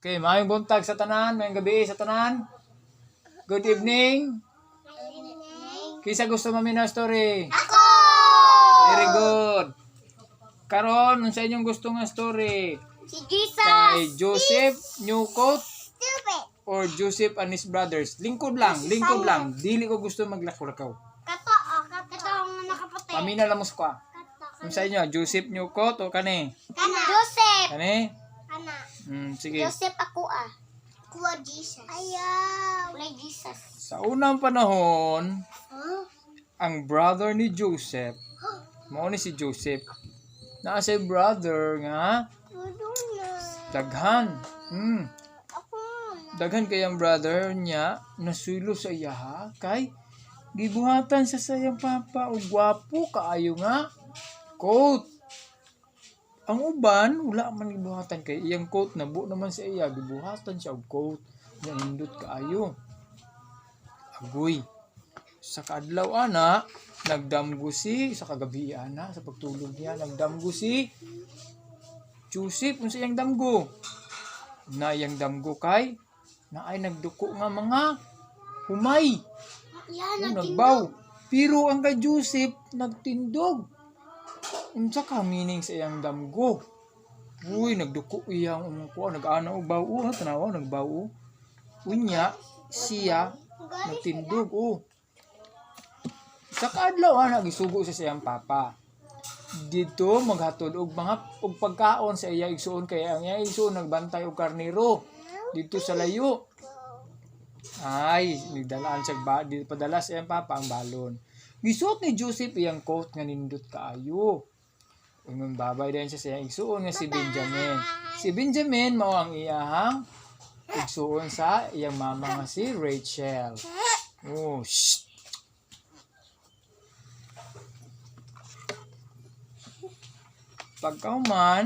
Okay, maayong buntag sa tanan, maayong gabi sa tanan. Good evening. Kisa gusto maminaw story? Ako! Very good. Karon, sa inyong gusto nga story? Si Jesus! Kay Joseph Newcoat Stupid! or Joseph and his brothers? Lingkod lang, lingkod lang. Dili ko gusto maglakaw-lakaw. Kato ang nakaputi. Pamina lamos ko ah. Sa inyo, Joseph Newcoat o kani? Kana. Joseph! Kani? Kana. Sige. Joseph ako ah. Kuha Jesus. Ayaw. Wala Jesus. Sa unang panahon, Huh? ang brother ni Joseph, mao ni si Joseph, naa say brother nga daghan. Ako. Daghan kay ang brother niya nasulo sa iya ha, kay gibuhatan sa sayang papa og gwapo kaayo nga coat. Ang uban wala man gibuhatan kay iyang coat nabu naman sa iya, gibuhatan siya og coat nga nindot kaayo. Agoy. Sa kaadlaw ana, nagdamgo si sa kagabi ana sa pagtulog niya, nagdamgo si Joseph unsa iyang damgo. Na iyang damgo kay naay nagduko nga mga humay. Yan, Nagbaw. Pero ang kay Joseph nagtindog. Unsa ka meaning sa iyang damgo? Uy, nagduko iyang ko nag-ana ubaw tanawa nagbaw. Unya siya nagtindog Sa kaadlaw ana gisugo sa siyang papa. Dito maghatod og pagkaon sa iya igsuon kay ang iya igsuon nagbantay og karnero dito sa layo. Ay, nigdalaan siya di padala sa iyang papa ang balon. Gisuot ni Joseph iyang coat nga nindot kaayo. Ingon babay din siya sa iyang igsuon nga si Benjamin. Si Benjamin mao ang iyang igsuon sa iyang mama nga si Rachel. Shh. Pagkauman,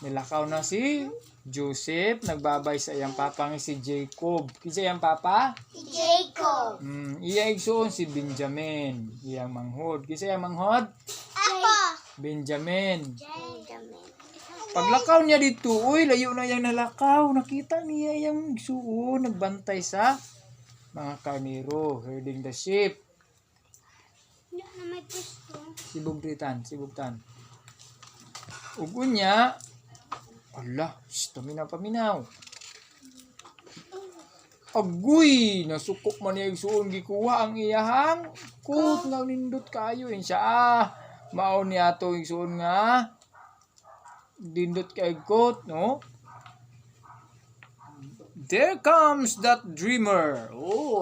nilakaw na si Joseph, nagbabay sa iyang papa nga si Jacob. Kinsa iyang papa? Si Jacob. Iya igsuon si Benjamin, iyang manghod. Kinsa iyang manghod? Ako. Benjamin. Benjamin. Paglakaw niya dito, layo na iyang nalakaw. Nakita niya iyang igsuon, nagbantay sa mga karnero, herding the sheep. Na may pusto. Sibugtan. Ugo niya, paminaw. Agoy, nasukop man niya igsuon gikuha ang iyahang coat nga nindot kaayo siya. Mao niya ato igsuon nga dindot kay coat, no? There comes that dreamer.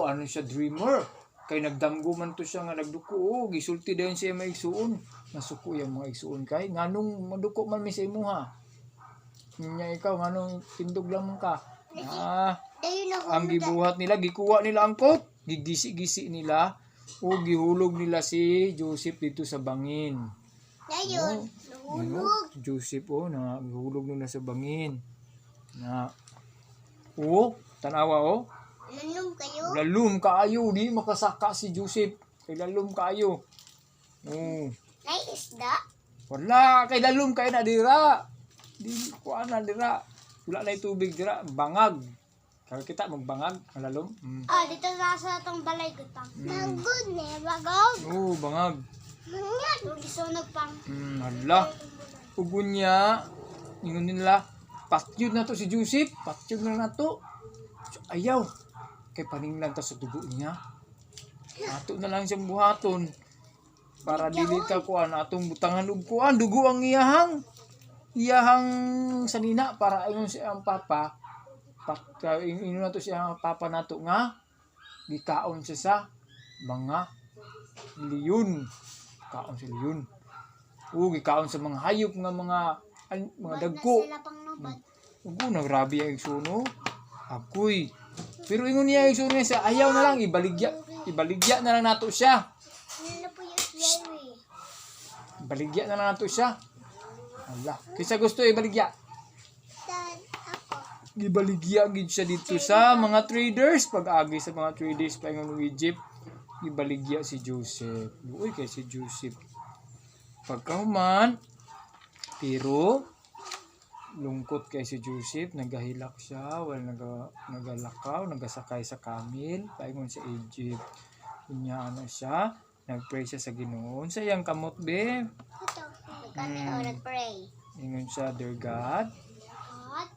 Ano siya dreamer? Kay nagdamgo man to siya nga nagduko. Gisulti dayon siya maigsuon. Nasuko yung mga igsuon kay nganong maduko man mi sa imuha. Nya ikaw nganong tindog lang man ka. Ang gibuhat nila, gikuha nila ang coat, gigisi-gisi nila o gihulog nila si Joseph dito sa bangin. Ngayon, nahulog. Joseph na gihulog nila sa bangin. Tanawa Lalong kayo? lalum kaayo, di makasaka si Joseph. Kay lalum kaayo. Nay isda? Wala, kay lalum kay na dira. Di ko ana dira. Wala na tubig dira, bangag. Kaya kita magbangag, malalom. Dito sa itong balay gutang. Nagod ne, bagog. Bangag. Mangyat, magisunog pang. Hala. Ugon niya, ingon nila, patyod na to si Joseph, patyod na to. So, ayaw. Kay paningnan ta sa dugo niya. Ato na lang siyang buhaton. Para dili ka kuan atong butangan og kuan dugo ang iyahang sanina para ayon si ang papa ino na to siya ang papa nato nga gikaon siya sa mga leon. Kaon si leon. Gikaon sa mga hayop nga mga dagko. Ugo nagrabi ang igsuno. Agoy. Pero ingon niya igsuno siya ayaw na lang ibaligya na lang nato siya. Baligya na lang nato siya. Allah. Kisa gusto ibaligya. Gibaligya gid siya dito sa mga traders. Pag-agi sa mga traders paingon ng Egypt, gibaligya si Joseph. Kay si Joseph. Pagkahuman, pero lungkot kay si Joseph, nagahilak siya, nagalakaw, nagasakay sa kamil, paingon sa Egypt. Unya ano siya, nagpray siya sa Ginoo. Sa iyang kamot be, Kami nag-pray. ingon siya, Dear God, God,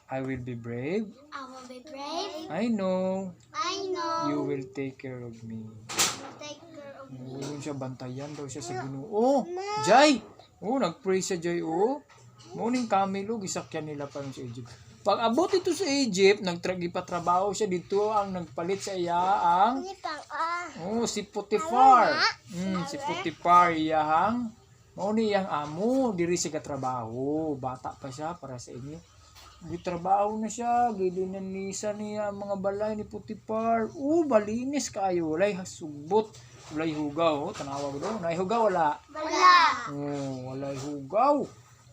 I will be brave. I will be brave. I know I know you will take care of me. will take care of me. Ingon siya, bantayan daw siya sa Ginoo. Jay! Nagpray siya Jay. Morning kamil, gisakyan nila pa sa Egypt. Pag abot ito sa Egypt, nagtragipatrabaho siya dito, ang nagpalit sa iya ang si Potiphar. Si Potiphar iyang iyang amo, diri siya katrabaho. Bata pa siya para sa inyo. Gitrabaho na siya, gilinanisa niya ang mga balay ni Potiphar. Balinis kayo, walay sugbot, walay hugaw. Tanawa ko daw, walay hugaw wala. Wala. Walay hugaw.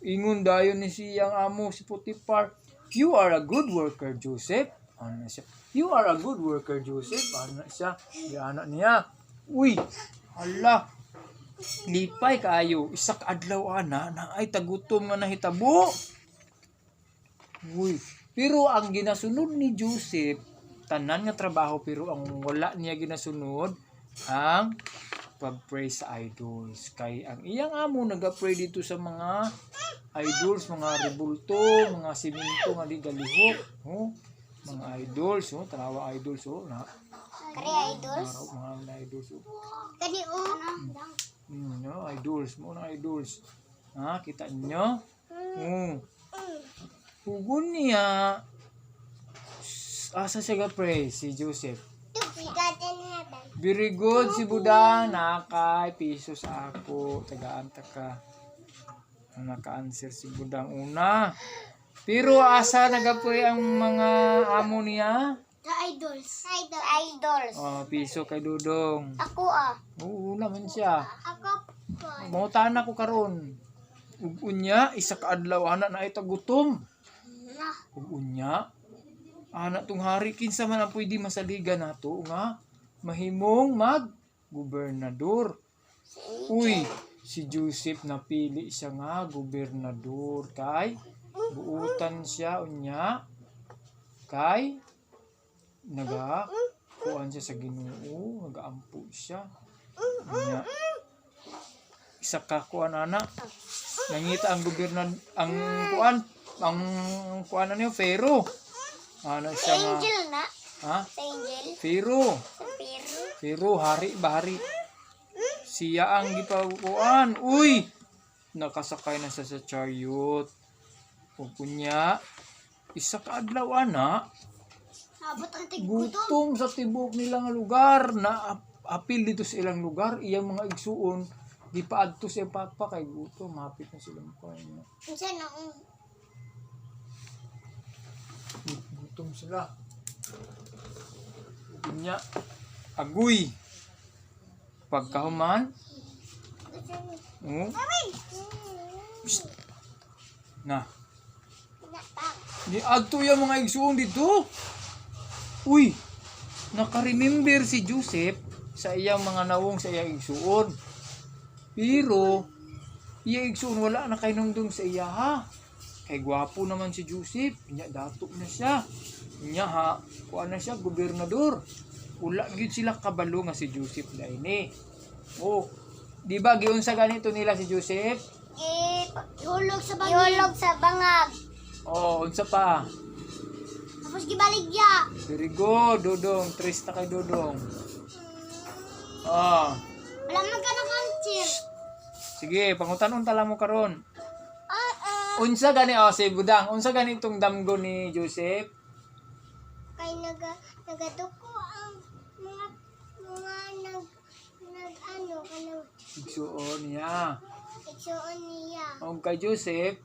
Ingon dayon ni siyang amo si Potiphar, You are a good worker, Joseph. Ano siya? You are a good worker, Joseph. Ano siya? Di anak niya. Hala. Lipay kayo. Isak adlaw ana na ay tagutom nga nahitabo. Pero ang ginasunod ni Joseph, tanan nga trabaho pero ang wala niya ginasunod ang pag-pray sa idols. Kay ang iyang amo nag-pray dito sa mga idols, mga rebulto, mga simento nga di galihok. Mga idols, tanawa idols, na. Kari idols? Mga idols, Kani idols, mga idols. Kita niyo? Hugon niya. Asa siya ga-pray si Joseph? God in heaven. Very good si Budang. Nakay, piso sa ako. Tagaan ta ka. Naka-answer si Budang una. Pero asa nag-pray ang mga amo niya? The idols. Idols. Piso kay Dudong. Ako Oo naman siya. Ako po. Mangutan ako karon. Unya, isa ka adlaw ana na itagutom. Unya, ana tong hari kinsa man ang pwede masaligan nato nga mahimong mag-gobernador. Si Joseph napili siya nga gobernador kay buutan siya unya kay kuan siya sa Ginoo, nagaampo siya. Unya, isa ka kuan ana nangita ang gobernador ang kuan niyo Pharaoh. Ano siya nga? Angel na. Sa angel. Pharaoh. Pharaoh hari. Siya ang gipakuan. Nakasakay na siya sa chariot. Kunya isa ka adlaw ana. Abot ang Gutom sa tibok nilang lugar na apil dito sa ilang lugar iyang mga igsuon gipaadto sa papa kay gutom hapit na sila makain. Unsa na Gutom sila. Kunya agoy. Pagkahuman. Na. Di adto yung mga igsuon dito. Naka-remember si Joseph sa iyang mga nawong sa iyang igsuon. Pero iya igsuon wala na kay nungdong sa iya ha. Kay gwapo naman si Joseph, nya dato na siya. Nya kuan na siya gobernador. Ula gyud sila kabalo nga si Joseph daini. Di ba giunsa ganito nila si Joseph? Ihulog sa bangag. Unsa pa? Tapos gibaligya. Very good, Dodong. Tres na kay Dodong. Wala man ka nakansir. Sige, pangutan-unta lang mo karon. Unsa gani si Budang? Unsa gani itong damgo ni Joseph? Kay nagaduko ang mga kanang Igsuon niya. igsuon niya. Kay Joseph,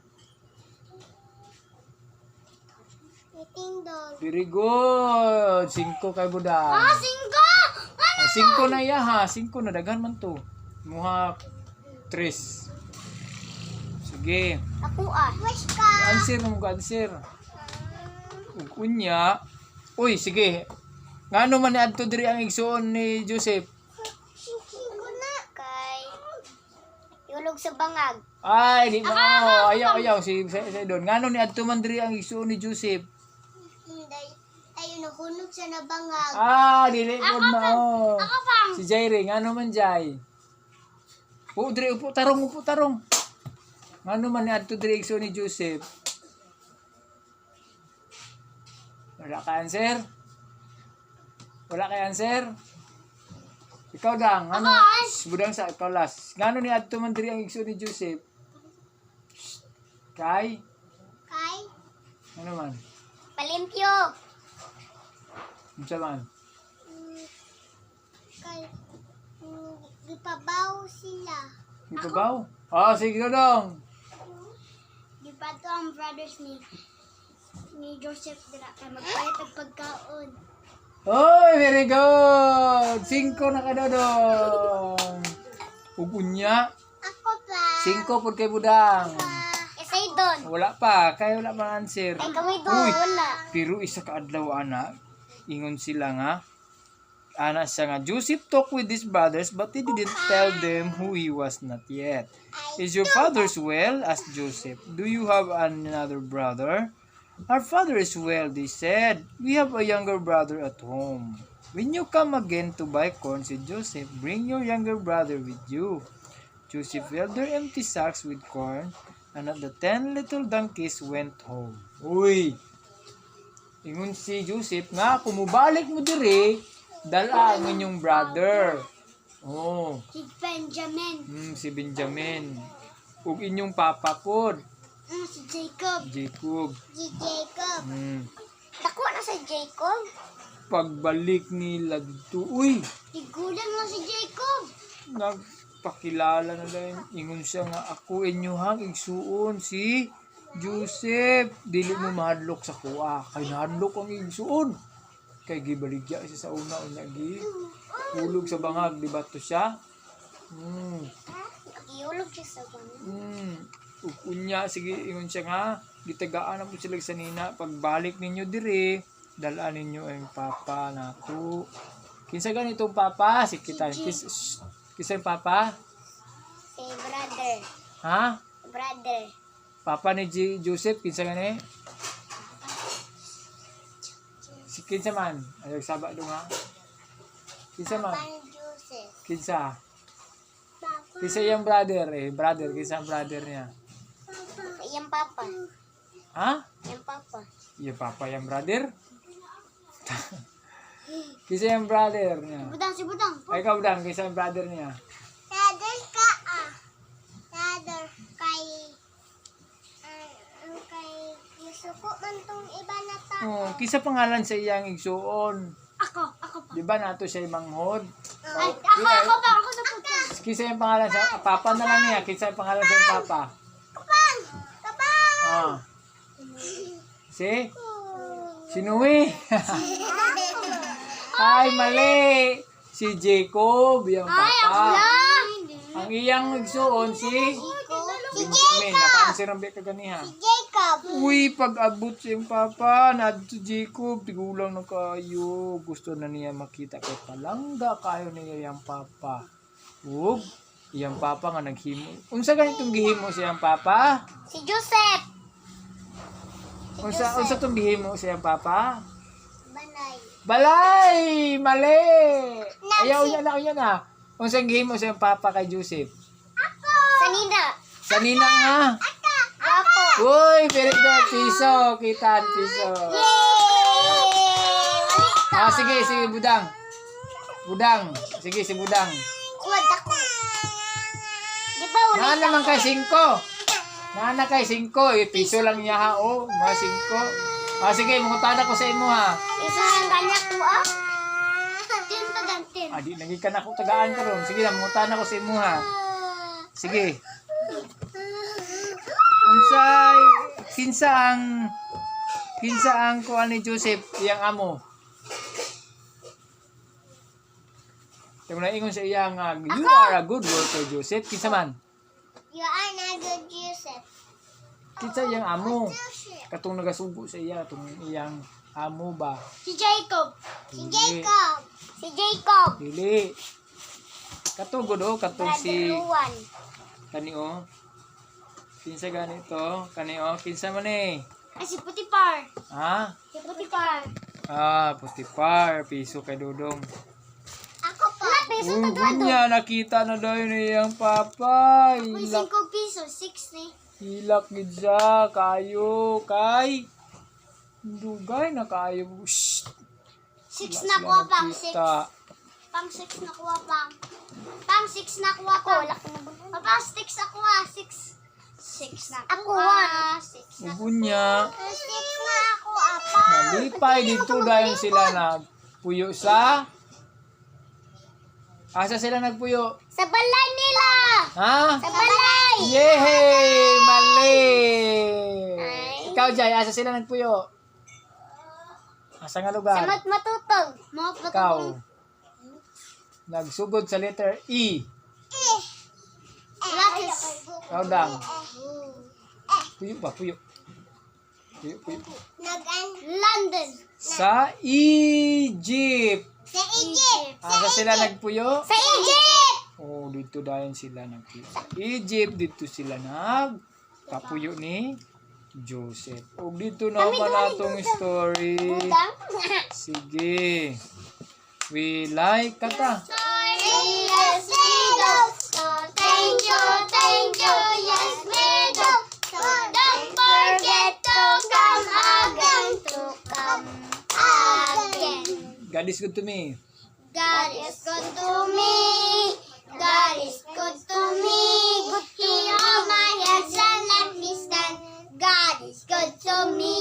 Itindog. very good. 5 kay Budang. 5! 5 na iya ha. 5 na daghan man to. Muha 3. Sige. Ako Wish ka. Answer mo answer. Unya. Sige. Ngano man ni adto diri ang igsuon ni Joseph? Kay ihulog sa bangag. Ay, di mo. Ayaw. Si Don. Ngano ni adto man diri ang igsuon ni Joseph? Ayun, nahunog siya na bangag. Dili mo na. Ako pang. Si Jairi, ngano man Jai? Upo tarong. Ngano man ni adto diri igsuon ni Joseph? Wala ka answer? Ikaw dang, ano? Budang sa ikaw last. Ngano ni adto man diri ang igsuon ni Joseph? Kay? Ano man? Palimpyo. Unsa man? Ipabaw sila. Ipabaw? Sige dong. Gipato ang brothers ni Joseph dira kay magpayat og pagkaon. Oy, very good. 5 na ka dodong. Upunya. Ako pa. 5 pud kay budang. Esay doon. Wala pa, kay wala man answer. Ay kami doon, wala. Pero isa ka adlaw ana, ingon sila nga ana siya nga Joseph talked with his brothers but he didn't tell them who he was not yet. Is your father's well? Asked Joseph. Do you have another brother? Our father is well, they said. We have a younger brother at home. When you come again to buy corn, said Joseph, bring your younger brother with you. Joseph filled their empty sacks with corn, and the 10 little donkeys went home. Uy! Ingon si Joseph nga, kumubalik mo dire, dala ang inyong brother. Si Benjamin. Si Benjamin. Ug inyong papa pod. Si Jacob. Jacob. Dako na si Jacob. Pagbalik nila dito, uy! Tigulan mo si Jacob. Nagpakilala na lang. Ingon siya nga, ako inyuhang igsuon si Joseph. Dili mo mahadlok sa kuha. Kay nahadlok ang igsuon. Kay gibaligya siya sa una hulog sa bangag, di ba to siya? Iulog siya sa bangag. Unya, sige, ingon siya nga, gitagaan na po sila sa nina. Pagbalik ninyo dire, dalaan ninyo ang papa nato. Kinsa ganitong papa? Sikitan. Kinsa yung papa? Si brother. Ha? Brother. Papa ni Joseph, kinsa gani? Si kinsa man? Ayaw saba doon ha? Kinsa man? Papa ni Joseph. Kinsa? Kinsa yung brother brother, kinsa ang brother niya? Yung papa. Ha? Yung papa. Yung papa yung brother? Kinsa yung brother niya? Si Budang. Ay, ikaw Budang, kinsa yung brother niya? Brother ka Brother kay Yusuko man tong iba na tao. Kinsa pangalan sa iyang igsuon? Ako pa. Di ba nato siya manghod? Ako sa puto. Kinsa yung pangalan sa papa na lang niya? Kinsa yung pangalan sa iyong papa? Kapang! Si Noe. Ay, mali. Si Jacob, yung papa. Ang iyang igsuon si Benjamin. Naka-answer ang beka ganiha. Jacob! Uy, pag-abot sa iyong papa, nadto Jacob, tigulang na kayo. Gusto na niya makita kay palangga kayo niya yung papa. Ug, iyang papa nga naghimo. Unsa ganitong gihimo sa iyang papa? Si Joseph! Unsa tong gihimo sa iyang papa? Balay! Mali! Ayaw niya na. Unsa gihimo sa iyang papa kay Joseph? Sa Nina nga. Ako! Uy, very good. Piso. Kitan, piso. Yay! Sige, si Budang. Sige, si Budang. Kuwad ako. Di ba ulit Naan naman kay 5. Naan kay 5. Piso lang niya ha. Mga 5. Sige, mungutana ko sa imo ha. Isa ang ganyak ko Tin. Di naging ka na ko tagaan ka ron. Sige na, mungutana ko sa imo ha. Sige. Unsay kinsa ang kuan ni Joseph iyang amo? Yung naingon sa iya nga, you are a good worker, Joseph. Kinsa man? You are not good, Joseph. Kinsa iyang amo? Katong nagasugo sa iya, katong iyang amo ba? Si Jacob. Dili. Dili. Katong si Brother Luan. kani Kinsa ganito? Kanio, kinsa man eh. Ay, si Putipar. Ha? Si Putipar. Putipar, piso kay Dudong. Ako po. Wala, peso Uy, tagwa to. niya, nakita na daw yun iyang papa. Uy, Hilak, 5 piso, 60. hilak gid siya, kayo, kay. Dugay na kayo. Shh. 6 Wala na sila kuha pang 6. nakita. Pang 6 na kuha pang. Pang 6 na kuha pang. Wala ka na ba? Pang 6 na kuha. 6. 6 na kuha. 6 na Ubo niya. 6 na ako, apa. Nalipay dito dahil sila nagpuyo sa... Asa sila nagpuyo? Sa balay nila. Ha? Sa balay. Yehey! Mali! Ay. Ikaw, Jay, asa sila nagpuyo? Asa nga Sa lugar? matutog. Ikaw. Nagsugod sa letter E. Lapis. Ikaw, Dang. Puyo ba? Puyo. Puyo, puyo. London. Sa Egypt. Sa Egypt. Asa sila nagpuyo? Sa Egypt. Oh, dito dahil sila nagpuyo. Sa Egypt, dito sila nagpapuyo ni Joseph. O dito naman atong story. Budang. Sige. We like kata. Yes, we do. So thank you, yes, we do. So don't forget to come again, God is good to me. God is good to me. God is good to me. Good to all my hands and let me stand. God is good to me.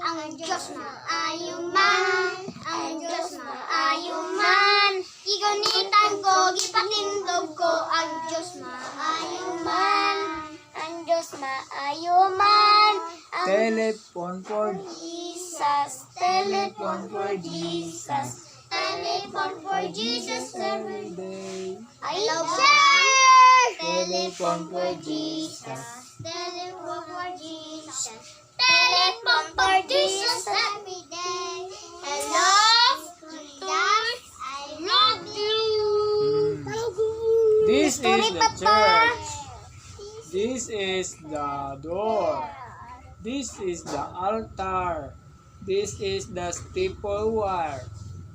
Ang Diyos maayuman. Ang Diyos maayuman. Igunitan ko, gipatindog ko. Ang Diyos maayuman. Ang Diyos maayuman. Ang Telephone for Jesus. Telephone for Jesus. Telephone for Jesus every day. I love you. Telephone for Jesus. Telephone for Jesus. Telephone for Jesus every day. I love Jesus. I love you. This is the church. This is the door. This is the altar. This is the steeple wire.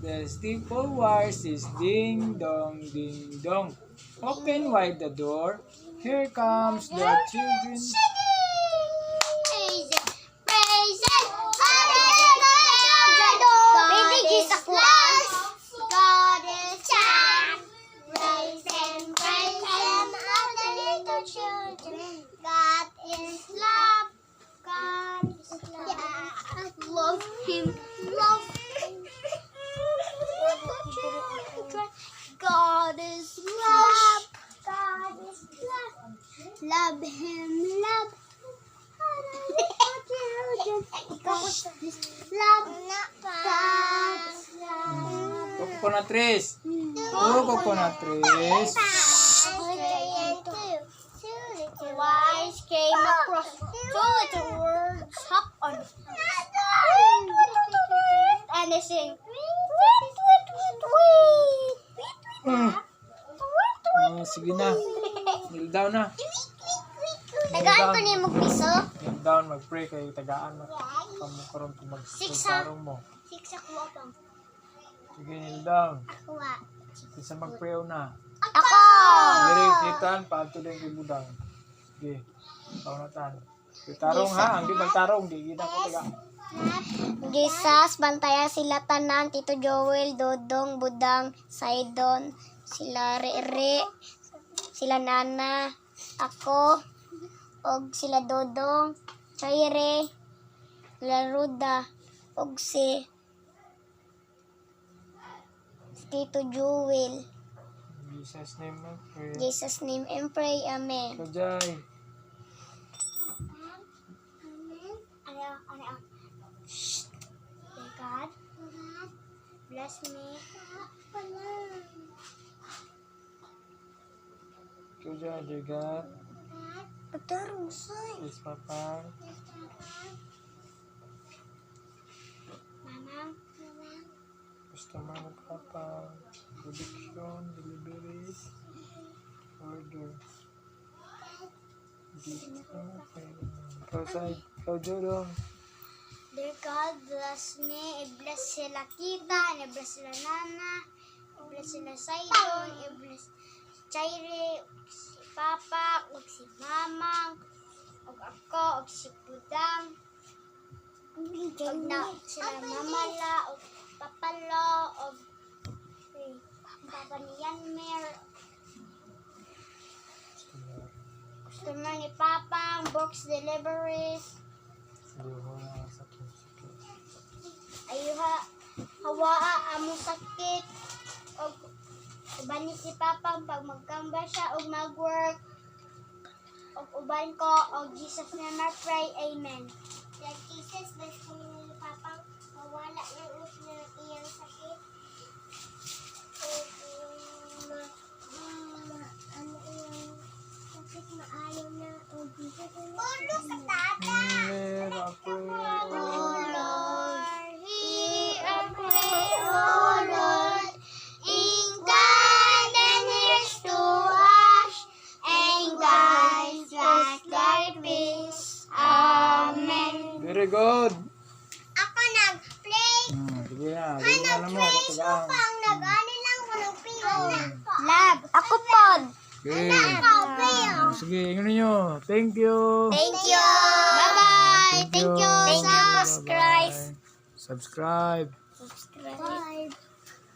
The steeple wire says ding dong, ding dong. Open wide the door. Here comes the children. Praise it, praise it. Hallelujah. God is plus. God is child. Praise Him, all the little children. God is love. God is love. Love Him, love Him. God is love. God is love. Love Him, love. Love God. Coconut trees. Oh, coconut trees. Wise came across two little words hop on. And they sing. Sige na. Kneel down na. Tagaan ko niya magpiso. Kneel down, mag-pray kay tagaan mo. Kamukaroon kung mag-tarong mo. 6 ako pang. Sige, kneel down. Kuha. Isa mag-pray na. Ako! Diri kitan paadto din kay budang. Sige. Paunatan. Tarong ha, ang di magtarong di kita ko taga. Jesus, bantayan sila tanan, Tito Joel, Dodong, Budang, Saidon, sila Rere, sila Nana, ako, og sila Dodong, Chaire, sila Ruda, og si Tito Joel. In Jesus name I pray. Jesus name and pray, Amen. Kajay. God, bless me. Kajay, dear God. Pagtarong say. Yes, Papa. Mama. Customer ng Papa. Production, delivery, order. Ikaw, Sai. Ikaw, Jodo. Dear God, bless me. I-bless sila kita, i-bless sila Nana, i-bless sila Saidon, i-bless Chairi, si Papa, ug si Mamang, ug ako, ug si Pudang, ug na sila Mamala, ug Papalo, ug si Papa ni Yanmer, customer ni Papang, box deliveries, ayuha, hawaa amo sakit, og uban ni si Papa pag magkamba siya og mag-work, og uban ko og Jesus na ma-pray, amen. Lord Jesus, bless ko ni Papa, mawala ng us na iyang sakit. Og ano iyang sakit maayo na og Jesus na pulo sa tata. Oh Lord, hear our prayer, oh Lord, incline thine ears to us, and guide us thy peace. Amen. Very good. Ako nag-play. Sige na. Sige na mo. Katagaan. Pang nag-ano lang ko ng piyon. Lab. Ako pod. Okay. Ako piyon. Sige, ingat ninyo. Thank you. Thank you. Bye-bye. Thank you. Bye-bye. Subscribe. Subscribe. Subscribe.